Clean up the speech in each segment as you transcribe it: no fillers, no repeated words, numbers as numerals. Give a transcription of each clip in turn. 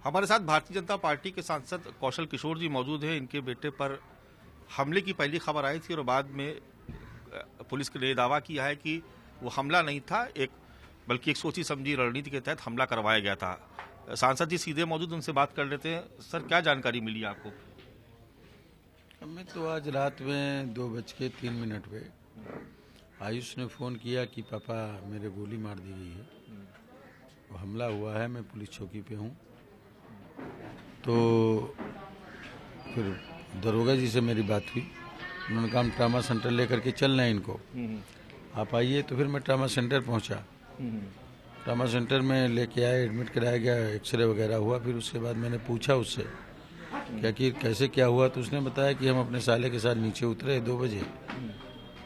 हमारे साथ भारतीय जनता पार्टी के सांसद कौशल किशोर जी मौजूद हैं। इनके बेटे पर हमले की पहली खबर आई थी और बाद में पुलिस ने दावा किया है कि वो हमला नहीं था, बल्कि एक सोची समझी रणनीति के तहत हमला करवाया गया था। सांसद जी सीधे मौजूद, उनसे बात कर लेते हैं। सर, क्या जानकारी मिली आपको? हमें तो आज रात में 2:03 पे आयुष ने फ़ोन किया कि पापा मेरे गोली मार दी गई है, वो हमला हुआ है, मैं पुलिस चौकी पे हूँ। तो फिर दरोगा जी से मेरी बात हुई, उन्होंने कहा हम ट्रामा सेंटर लेकर के चल रहे हैं इनको, आप आइए। तो फिर मैं ट्रामा सेंटर पहुँचा। ट्रामा सेंटर में लेके आए, एडमिट कराया गया, एक्सरे वगैरह हुआ। फिर उसके बाद मैंने पूछा उससे क्या कि कैसे क्या हुआ, तो उसने बताया कि हम अपने साले के साथ नीचे उतरे 2 बजे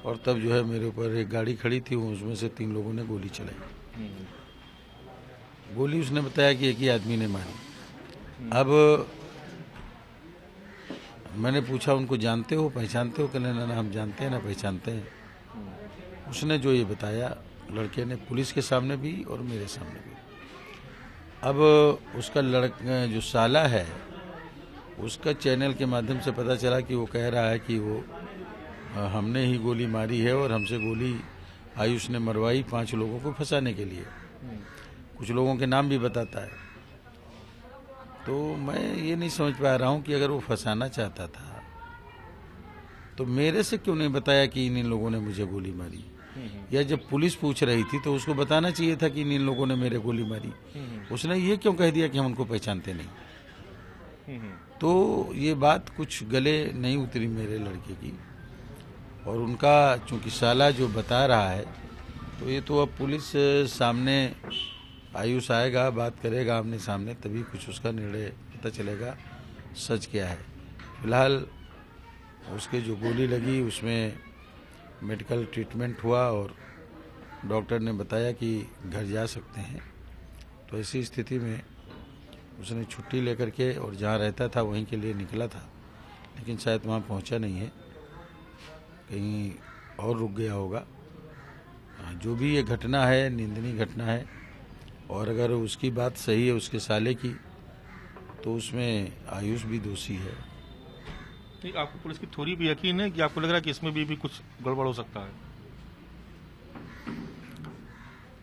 और तब जो है मेरे ऊपर एक गाड़ी खड़ी थी, उसमें से 3 लोगों ने गोली चलाई। गोली उसने बताया कि एक ही आदमी ने मारी। अब मैंने पूछा उनको जानते हो, पहचानते हो? कहने ना हम जानते हैं ना पहचानते हैं। उसने जो ये बताया लड़के ने, पुलिस के सामने भी और मेरे सामने भी। अब उसका जो साला है, उसका चैनल के माध्यम से पता चला कि वो कह रहा है कि वो हमने ही गोली मारी है और हमसे गोली आयुष ने मरवाई 5 लोगों को फंसाने के लिए। कुछ लोगों के नाम भी बताता है। तो मैं ये नहीं समझ पा रहा हूँ कि अगर वो फंसाना चाहता था तो मेरे से क्यों नहीं बताया कि इन लोगों ने मुझे गोली मारी, या जब पुलिस पूछ रही थी तो उसको बताना चाहिए था कि इन लोगों ने मेरे गोली मारी। उसने ये क्यों कह दिया कि हम उनको पहचानते नहीं? तो ये बात कुछ गले नहीं उतरी मेरे लड़के की। और उनका चूंकि साला जो बता रहा है, तो ये तो अब पुलिस सामने आयुष आएगा, बात करेगा आमने सामने, तभी कुछ उसका निर्णय पता चलेगा सच क्या है। फिलहाल उसके जो गोली लगी उसमें मेडिकल ट्रीटमेंट हुआ और डॉक्टर ने बताया कि घर जा सकते हैं। तो ऐसी स्थिति में उसने छुट्टी लेकर के और जहाँ रहता था वहीं के लिए निकला था, लेकिन शायद वहाँ पहुँचा नहीं है, कहीं और रुक गया होगा। जो भी ये घटना है निंदनीय घटना है, और अगर उसकी बात सही है उसके साले की, तो उसमें आयुष भी दोषी है। नहीं, आपको पुलिस की थ्योरी भी यकीन है कि आपको लग रहा है कि इसमें भी कुछ गड़बड़ हो सकता है?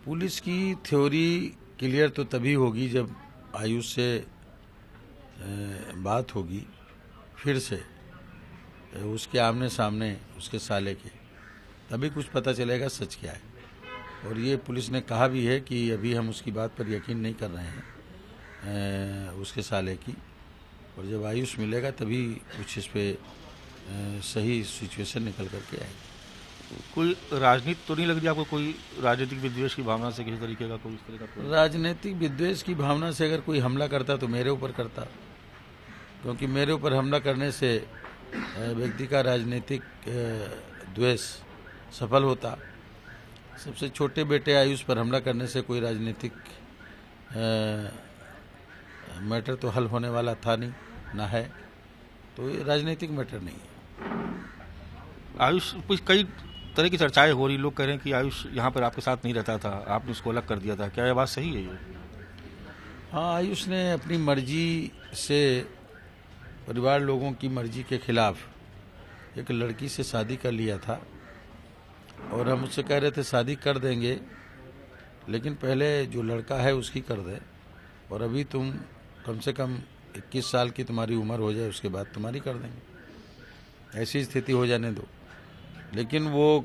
पुलिस की थ्योरी क्लियर तो तभी होगी जब आयुष से बात होगी फिर से, उसके आमने सामने उसके साले के, तभी कुछ पता चलेगा सच क्या है। और ये पुलिस ने कहा भी है कि अभी हम उसकी बात पर यकीन नहीं कर रहे हैं उसके साले की, और जब आयुष मिलेगा तभी कुछ इस पे सही सिचुएशन निकल करके आएगी। कोई राजनीति तो नहीं लग रही आपको? कोई राजनीतिक विद्वेष की भावना से किसी तरीके का कोई इस तरह का? राजनीतिक विद्वेष की भावना से अगर कोई हमला करता तो मेरे ऊपर करता, क्योंकि मेरे ऊपर हमला करने से व्यक्ति का राजनीतिक द्वेष सफल होता। सबसे छोटे बेटे आयुष पर हमला करने से कोई राजनीतिक मैटर तो हल होने वाला था नहीं, ना है, तो ये राजनीतिक मैटर नहीं है। आयुष, कुछ कई तरह की चर्चाएं हो रही, लोग कह रहे हैं कि आयुष यहाँ पर आपके साथ नहीं रहता था, आपने उसको अलग कर दिया था। क्या यह बात सही है? ये हाँ, आयुष ने अपनी मर्जी से, परिवार लोगों की मर्जी के खिलाफ एक लड़की से शादी कर लिया था, और हम उससे कह रहे थे शादी कर देंगे, लेकिन पहले जो लड़का है उसकी कर दे, और अभी तुम कम से कम 21 साल की तुम्हारी उम्र हो जाए, उसके बाद तुम्हारी कर देंगे, ऐसी स्थिति हो जाने दो। लेकिन वो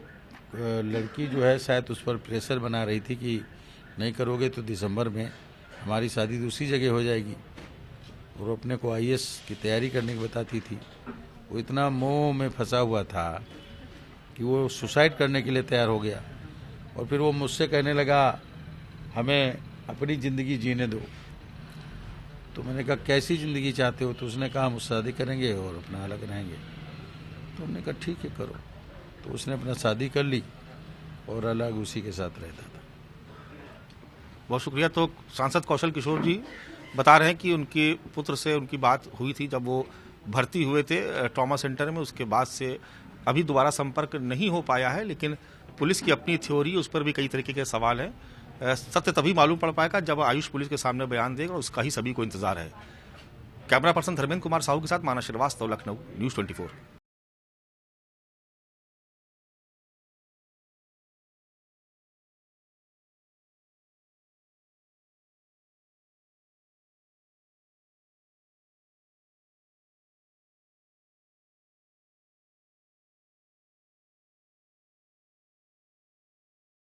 लड़की जो है शायद उस पर प्रेशर बना रही थी कि नहीं करोगे तो दिसंबर में हमारी शादी दूसरी जगह हो जाएगी, और अपने को IAS की तैयारी करने की बताती थी। वो इतना मोह में फंसा हुआ था कि वो सुसाइड करने के लिए तैयार हो गया, और फिर वो मुझसे कहने लगा हमें अपनी ज़िंदगी जीने दो। तो मैंने कहा कैसी ज़िंदगी चाहते हो? तो उसने कहा हम शादी करेंगे और अपना अलग रहेंगे। तो हमने कहा ठीक है करो। तो उसने अपना शादी कर ली और अलग उसी के साथ रहता था। बहुत शुक्रिया। तो सांसद कौशल किशोर जी बता रहे हैं कि उनके पुत्र से उनकी बात हुई थी जब वो भर्ती हुए थे ट्रॉमा सेंटर में, उसके बाद से अभी दोबारा संपर्क नहीं हो पाया है, लेकिन पुलिस की अपनी थ्योरी, उस पर भी कई तरीके के सवाल हैं। सत्य तभी मालूम पड़ पाएगा जब आयुष पुलिस के सामने बयान देगा, और उसका ही सभी को इंतजार है। कैमरा पर्सन धर्मेंद्र कुमार साहू के साथ मानस श्रीवास्तव, लखनऊ, न्यूज़ 24।